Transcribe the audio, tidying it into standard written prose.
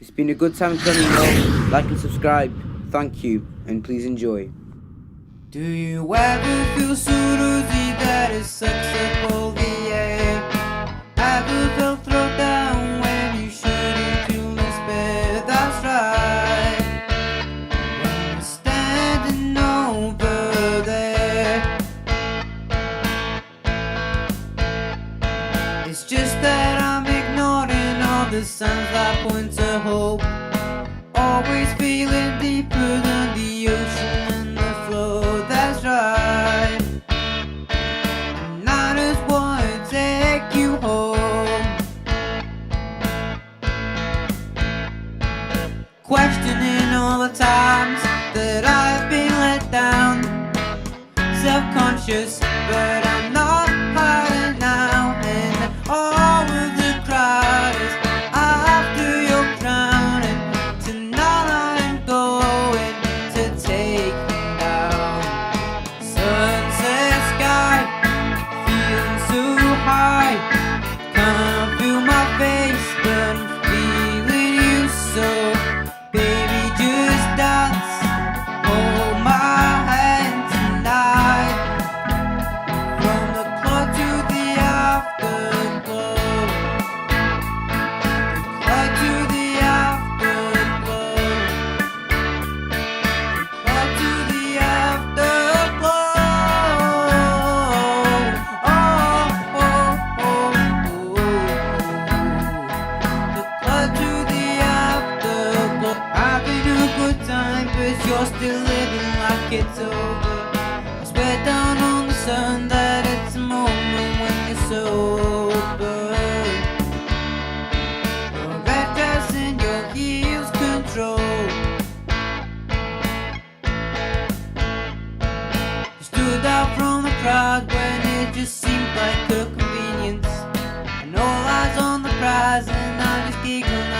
It's been a good time coming, y'all. Like and subscribe. Thank you, and please enjoy. Do you ever feel so rosy that it sucks up all the air? Ever felt thrown down when you shouldn't feel despair? That's right, when you're standing over there. It's just that I'm ignoring all the signs that point to hope. Always feeling deeper than the ocean and the flow. That's right, and I just wanna take you home. Questioning all the times that I've been let down. Self-conscious, but I'm not hiding now. And all of the crowd is after you're drowning. Tonight I'm going to take them down. Sunset sky, feeling so high. Can't feel my face, but I'm feeling you so. Baby, just dance, hold my hand tonight. From the club to the afterglow, the club to the afterglow, the club to the afterglow. Oh, oh, oh, oh. The club to the afterglow. Having a good time, but you're still living like it's over. I swear down on the sun that it's a moment when you're sober. Your red dress and your heels control. You stood out from the crowd when it just seemed like a convenience. And all eyes on the prize, and I'm just giggling